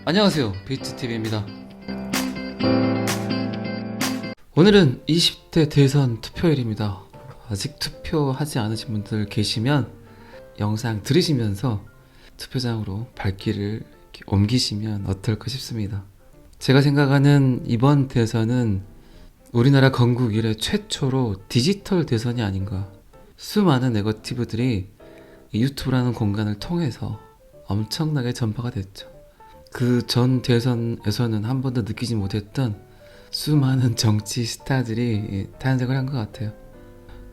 안녕하세요, 비트TV입니다. 오늘은 20대 대선 투표일입니다. 아직 투표하지 않으신 분들 계시면 영상 들으시면서 투표장으로 발길을 이렇게 옮기시면 어떨까 싶습니다. 제가 생각하는 이번 대선은 우리나라 건국 이래 최초로 디지털 대선이 아닌가. 수많은 네거티브들이 유튜브라는 공간을 통해서 엄청나게 전파가 됐죠. 그 전 대선에서는 한 번도 느끼지 못했던 수많은 정치 스타들이 탄생을 한 것 같아요.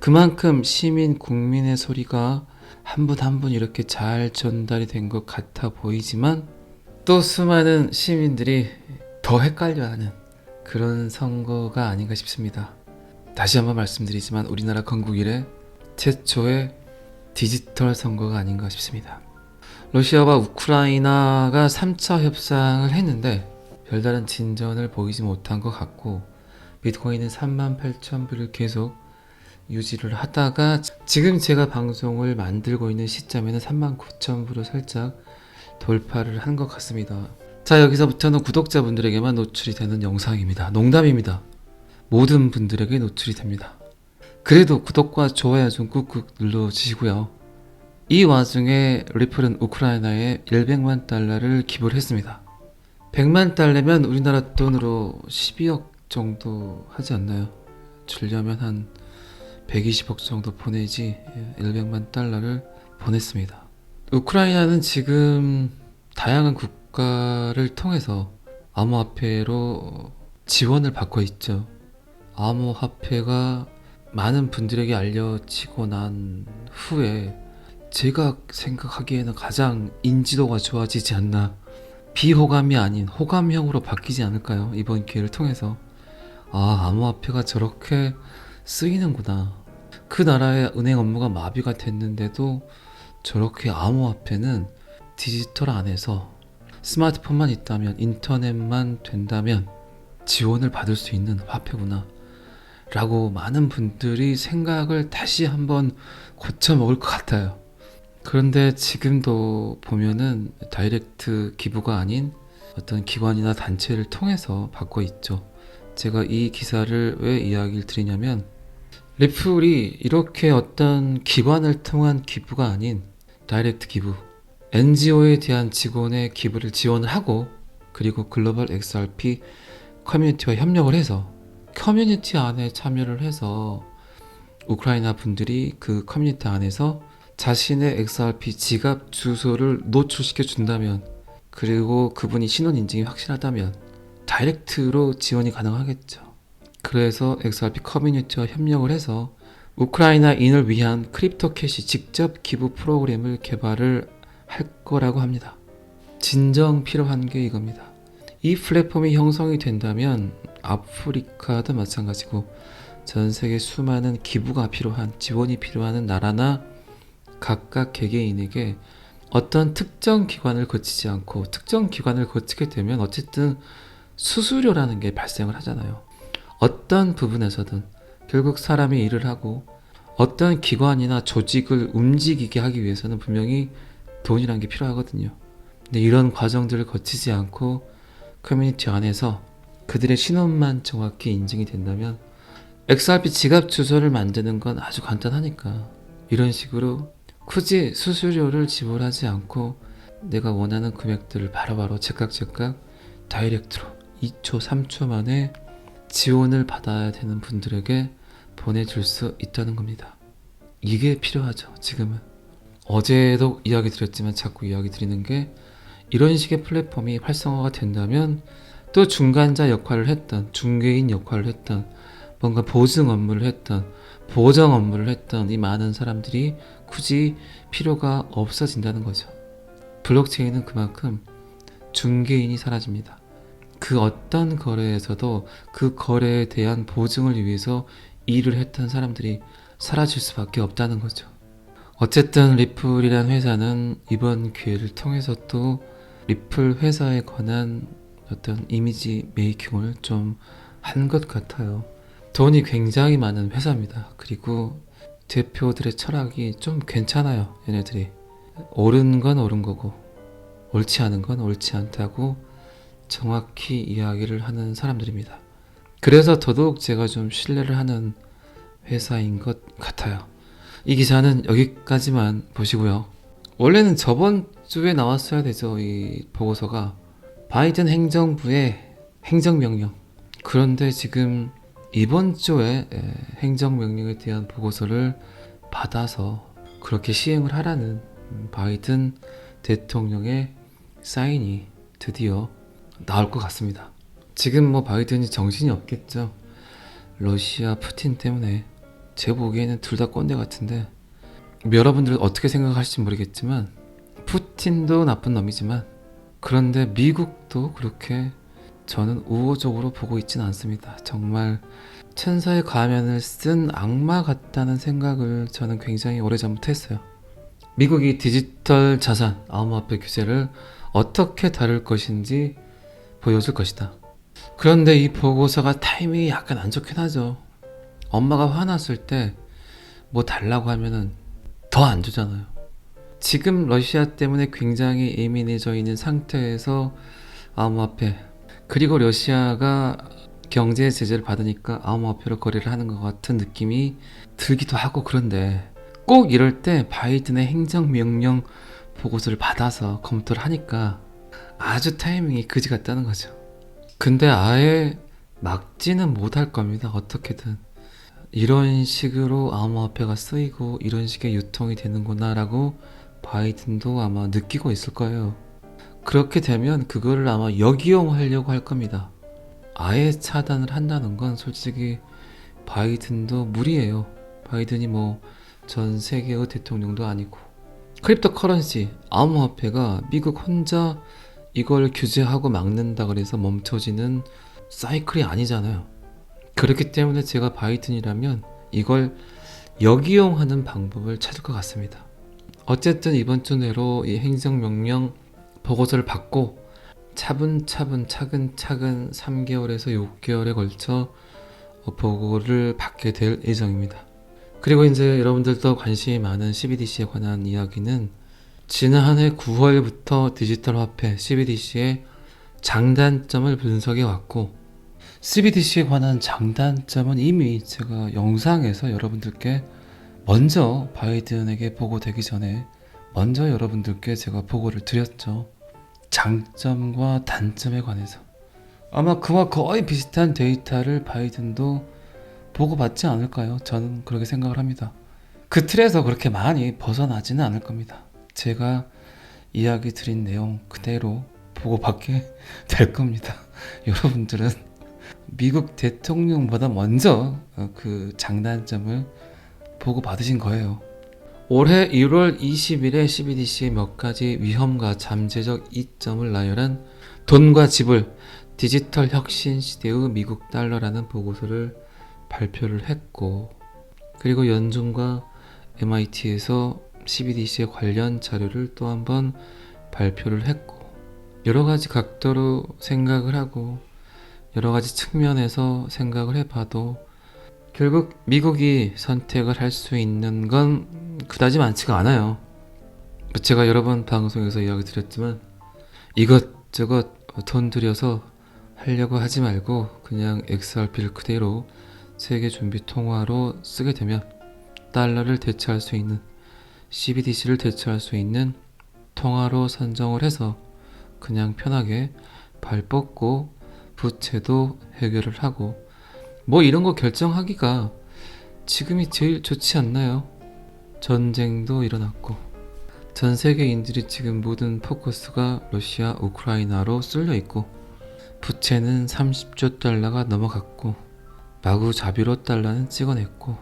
그만큼 시민, 국민의 소리가 한 분 한 분 이렇게 잘 전달이 된 것 같아 보이지만 또 수많은 시민들이 더 헷갈려하는 그런 선거가 아닌가 싶습니다. 다시 한번 말씀드리지만 우리나라 건국 이래 최초의 디지털 선거가 아닌가 싶습니다. 러시아와 우크라이나가 3차 협상을 했는데 별다른 진전을 보이지 못한 것 같고 비트코인은 38,000불을 계속 유지를 하다가 지금 제가 방송을 만들고 있는 시점에는 39,000불을 살짝 돌파를 한 것 같습니다. 자, 여기서부터는 구독자분들에게만 노출이 되는 영상입니다. 농담입니다. 모든 분들에게 노출이 됩니다. 그래도 구독과 좋아요 좀 꾹꾹 눌러주시고요. 이 와중에 리플은 우크라이나에 100만 달러를 기부를 했습니다. 100만 달러면 우리나라 돈으로 12억 정도 하지 않나요? 주려면 한 120억 정도 보내지 100만 달러를 보냈습니다. 우크라이나는 지금 다양한 국가를 통해서 암호화폐로 지원을 받고 있죠. 암호화폐가 많은 분들에게 알려지고 난 후에 제가 생각하기에는 가장 인지도가 좋아지지 않나. 비호감이 아닌 호감형으로 바뀌지 않을까요? 이번 기회를 통해서. 암호화폐가 저렇게 쓰이는구나. 그 나라의 은행 업무가 마비가 됐는데도 저렇게 암호화폐는 디지털 안에서 스마트폰만 있다면, 인터넷만 된다면 지원을 받을 수 있는 화폐구나 라고 많은 분들이 생각을 다시 한번 고쳐먹을 것 같아요. 그런데 지금도 보면은 다이렉트 기부가 아닌 어떤 기관이나 단체를 통해서 받고 있죠. 제가 이 기사를 왜 이야기를 드리냐면 리플이 이렇게 어떤 기관을 통한 기부가 아닌 다이렉트 기부, NGO에 대한 직원의 기부를 지원을 하고 그리고 글로벌 XRP 커뮤니티와 협력을 해서 커뮤니티 안에 참여를 해서 우크라이나 분들이 그 커뮤니티 안에서 자신의 XRP 지갑 주소를 노출시켜 준다면 그리고 그분이 신원 인증이 확실하다면 다이렉트로 지원이 가능하겠죠. 그래서 XRP 커뮤니티와 협력을 해서 우크라이나인을 위한 크립토 캐시 직접 기부 프로그램을 개발을 할 거라고 합니다. 진정 필요한 게 이겁니다. 이 플랫폼이 형성이 된다면 아프리카도 마찬가지고 전 세계 수많은 기부가 필요한 지원이 필요한 나라나 각각 개개인에게 어떤 특정 기관을 거치지 않고 특정 기관을 거치게 되면 어쨌든 수수료라는 게 발생을 하잖아요. 어떤 부분에서든 결국 사람이 일을 하고 어떤 기관이나 조직을 움직이게 하기 위해서는 분명히 돈이라는 게 필요하거든요. 근데 이런 과정들을 거치지 않고 커뮤니티 안에서 그들의 신원만 정확히 인증이 된다면 XRP 지갑 주소를 만드는 건 아주 간단하니까 이런 식으로 굳이 수수료를 지불하지 않고 내가 원하는 금액들을 바로바로 즉각 다이렉트로 2초 3초 만에 지원을 받아야 되는 분들에게 보내줄 수 있다는 겁니다. 이게 필요하죠. 지금은. 어제도 이야기 드렸지만 자꾸 이야기 드리는 게 이런 식의 플랫폼이 활성화가 된다면 또 중간자 역할을 했던 중개인 역할을 했던 뭔가 보증 업무를 했던 보정 업무를 했던 이 많은 사람들이 굳이 필요가 없어진다는 거죠. 블록체인은 그만큼 중개인이 사라집니다. 그 어떤 거래에서도 그 거래에 대한 보증을 위해서 일을 했던 사람들이 사라질 수밖에 없다는 거죠. 어쨌든 리플이란 회사는 이번 기회를 통해서 또 리플 회사에 관한 어떤 이미지 메이킹을 좀 한 것 같아요. 돈이 굉장히 많은 회사입니다. 그리고 대표들의 철학이 좀 괜찮아요. 얘네들이 옳은 건 옳은 거고 옳지 않은 건 옳지 않다고 정확히 이야기를 하는 사람들입니다. 그래서 더더욱 제가 좀 신뢰를 하는 회사인 것 같아요. 이 기사는 여기까지만 보시고요. 원래는 저번 주에 나왔어야 되죠. 이 보고서가 바이든 행정부의 행정명령. 그런데 지금 이번 주에 행정명령에 대한 보고서를 받아서 그렇게 시행을 하라는 바이든 대통령의 사인이 드디어 나올 것 같습니다. 지금 뭐 바이든이 정신이 없겠죠. 러시아 푸틴 때문에 제 보기에는 둘 다 꼰대 같은데 여러분들 어떻게 생각하실지 모르겠지만 푸틴도 나쁜 놈이지만 그런데 미국도 그렇게 저는 우호적으로 보고 있지는 않습니다. 정말 천사의 가면을 쓴 악마 같다는 생각을 저는 굉장히 오래전부터 했어요. 미국이 디지털 자산 암호화폐 규제를 어떻게 다룰 것인지 보여줄 것이다. 그런데 이 보고서가 타이밍이 약간 안 좋긴 하죠. 엄마가 화났을 때 뭐 달라고 하면은 더 안 주잖아요. 지금 러시아 때문에 굉장히 예민해져 있는 상태에서 암호화폐 그리고 러시아가 경제 제재를 받으니까 암호화폐로 거래를 하는 것 같은 느낌이 들기도 하고 그런데 꼭 이럴 때 바이든의 행정명령 보고서를 받아서 검토를 하니까 아주 타이밍이 그지 같다는 거죠. 근데 아예 막지는 못할 겁니다. 어떻게든 이런 식으로 암호화폐가 쓰이고 이런 식의 유통이 되는구나 라고 바이든도 아마 느끼고 있을 거예요. 그렇게 되면 그거를 아마 역이용하려고 할 겁니다. 아예 차단을 한다는 건 솔직히 바이든도 무리예요. 바이든이 뭐 전 세계의 대통령도 아니고. 크립토 커런시, 암호화폐가 미국 혼자 이걸 규제하고 막는다 그래서 멈춰지는 사이클이 아니잖아요. 그렇기 때문에 제가 바이든이라면 이걸 역이용하는 방법을 찾을 것 같습니다. 어쨌든 이번 주 내로 이 행정명령 보고서를 받고 차분차분 차근차근 3개월에서 6개월에 걸쳐 보고를 받게 될 예정입니다. 그리고 이제 여러분들도 관심이 많은 CBDC에 관한 이야기는 지난해 9월부터 디지털 화폐 CBDC의 장단점을 분석해 왔고 CBDC에 관한 장단점은 이미 제가 영상에서 여러분들께 먼저 바이든에게 보고되기 전에 먼저 여러분들께 제가 보고를 드렸죠. 장점과 단점에 관해서 아마 그와 거의 비슷한 데이터를 바이든도 보고받지 않을까요? 저는 그렇게 생각을 합니다. 그 틀에서 그렇게 많이 벗어나지는 않을 겁니다. 제가 이야기 드린 내용 그대로 보고받게 될 겁니다. 여러분들은 미국 대통령보다 먼저 그 장단점을 보고받으신 거예요. 올해 1월 20일에 CBDC의 몇 가지 위험과 잠재적 이점을 나열한 돈과 지불, 디지털 혁신 시대의 미국 달러라는 보고서를 발표를 했고 그리고 연준과 MIT에서 CBDC에 관련 자료를 또 한번 발표를 했고 여러 가지 각도로 생각을 하고 여러 가지 측면에서 생각을 해봐도 결국 미국이 선택을 할 수 있는 건 그다지 많지가 않아요. 제가 여러 번 방송에서 이야기 드렸지만 이것저것 돈 들여서 하려고 하지 말고 그냥 XRP를 그대로 세계 준비 통화로 쓰게 되면 달러를 대체할 수 있는 CBDC를 대체할 수 있는 통화로 선정을 해서 그냥 편하게 발 뻗고 부채도 해결을 하고 뭐 이런 거 결정하기가 지금이 제일 좋지 않나요? 전쟁도 일어났고 전 세계인들이 지금 모든 포커스가 러시아, 우크라이나로 쏠려 있고 부채는 30조 달러가 넘어갔고 마구잡이로 달러는 찍어냈고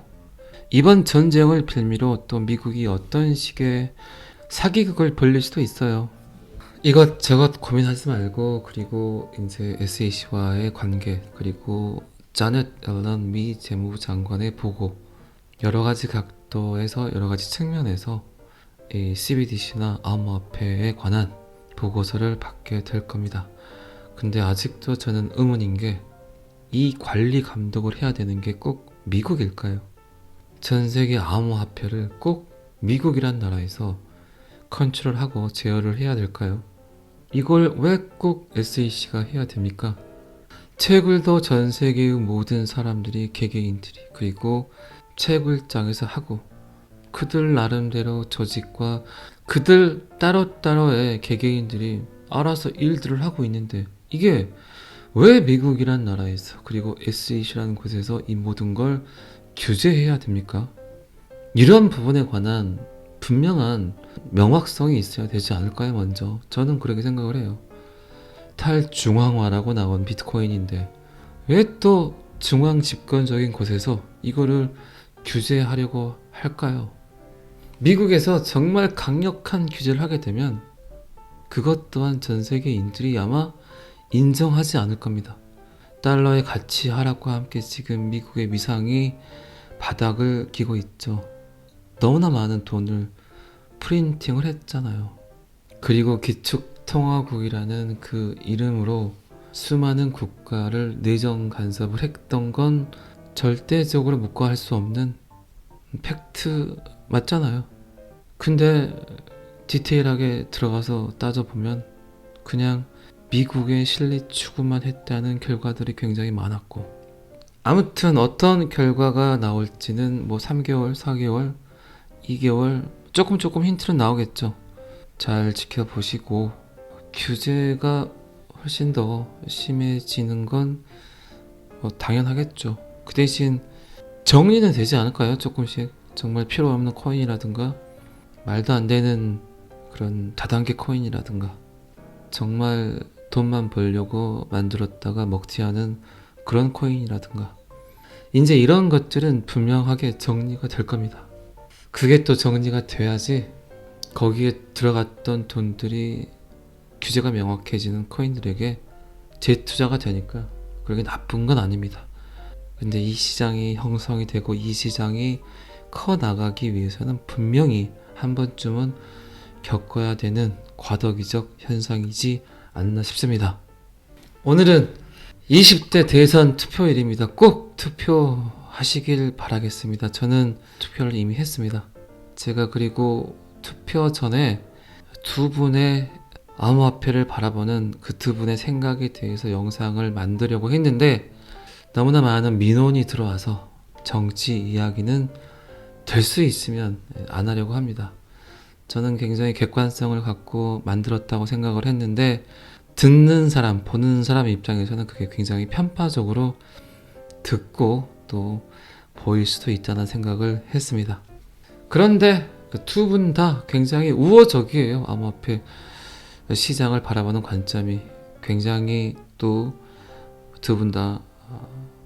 이번 전쟁을 빌미로 또 미국이 어떤 식의 사기극을 벌릴 수도 있어요. 이것저것 고민하지 말고 그리고 이제 SAC와의 관계 그리고 자넷 앨런 미 재무부 장관의 보고 여러 가지 각도에서 여러 가지 측면에서 이 CBDC나 암호화폐에 관한 보고서를 받게 될 겁니다. 근데 아직도 저는 의문인 게 이 관리 감독을 해야 되는 게 꼭 미국일까요? 전 세계 암호화폐를 꼭 미국이란 나라에서 컨트롤하고 제어를 해야 될까요? 이걸 왜 꼭 SEC가 해야 됩니까? 채굴도 전 세계의 모든 사람들이, 개개인들이, 그리고 채굴장에서 하고, 그들 나름대로 조직과 그들 따로따로의 개개인들이 알아서 일들을 하고 있는데, 이게 왜 미국이란 나라에서, 그리고 SEC라는 곳에서 이 모든 걸 규제해야 됩니까? 이런 부분에 관한 분명한 명확성이 있어야 되지 않을까요? 먼저 저는 그렇게 생각을 해요. 탈중앙화라고 나온 비트코인인데 왜 또 중앙 집권적인 곳에서 이거를 규제하려고 할까요? 미국에서 정말 강력한 규제를 하게 되면 그것 또한 전 세계인들이 아마 인정하지 않을 겁니다. 달러의 가치 하락과 함께 지금 미국의 위상이 바닥을 기고 있죠. 너무나 많은 돈을 프린팅을 했잖아요. 그리고 기축통화국이라는 그 이름으로 수많은 국가를 내정 간섭을 했던 건 절대적으로 묵과할 수 없는 팩트 맞잖아요. 근데 디테일하게 들어가서 따져보면 그냥 미국의 실리 추구만 했다는 결과들이 굉장히 많았고, 아무튼 어떤 결과가 나올지는 뭐 3개월, 4개월, 2개월 조금 힌트는 나오겠죠. 잘 지켜보시고 규제가 훨씬 더 심해지는 건 당연하겠죠. 그 대신 정리는 되지 않을까요? 조금씩 정말 필요 없는 코인이라든가 말도 안 되는 그런 다단계 코인이라든가 정말 돈만 벌려고 만들었다가 먹튀 하는 그런 코인이라든가 이제 이런 것들은 분명하게 정리가 될 겁니다. 그게 또 정리가 돼야지 거기에 들어갔던 돈들이 규제가 명확해지는 코인들에게 재투자가 되니까 그게 나쁜 건 아닙니다. 근데 이 시장이 형성이 되고 이 시장이 커 나가기 위해서는 분명히 한 번쯤은 겪어야 되는 과도기적 현상이지 않나 싶습니다. 오늘은 20대 대선 투표일입니다. 꼭 투표하시길 바라겠습니다. 저는 투표를 이미 했습니다. 제가 그리고 투표 전에 두 분의 암호화폐를 바라보는 그 두 분의 생각에 대해서 영상을 만들려고 했는데 너무나 많은 민원이 들어와서 정치 이야기는 될 수 있으면 안 하려고 합니다. 저는 굉장히 객관성을 갖고 만들었다고 생각을 했는데 듣는 사람, 보는 사람 입장에서는 그게 굉장히 편파적으로 듣고 또 보일 수도 있다는 생각을 했습니다. 그런데 두 분 다 굉장히 우호적이에요. 암호화폐 시장을 바라보는 관점이 굉장히 또 두 분 다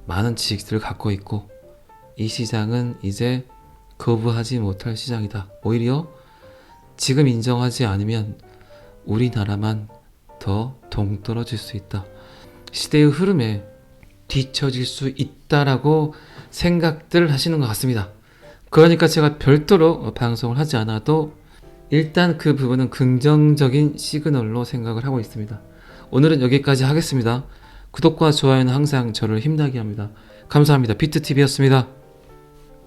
많은 지식들을 갖고 있고 이 시장은 이제 거부하지 못할 시장이다. 오히려 지금 인정하지 않으면 우리나라만 더 동떨어질 수 있다. 시대의 흐름에 뒤처질 수 있다라고 생각들 하시는 것 같습니다. 그러니까 제가 별도로 방송을 하지 않아도 일단 그 부분은 긍정적인 시그널로 생각을 하고 있습니다. 오늘은 여기까지 하겠습니다. 구독과 좋아요는 항상 저를 힘나게 합니다. 감사합니다. 비트TV였습니다.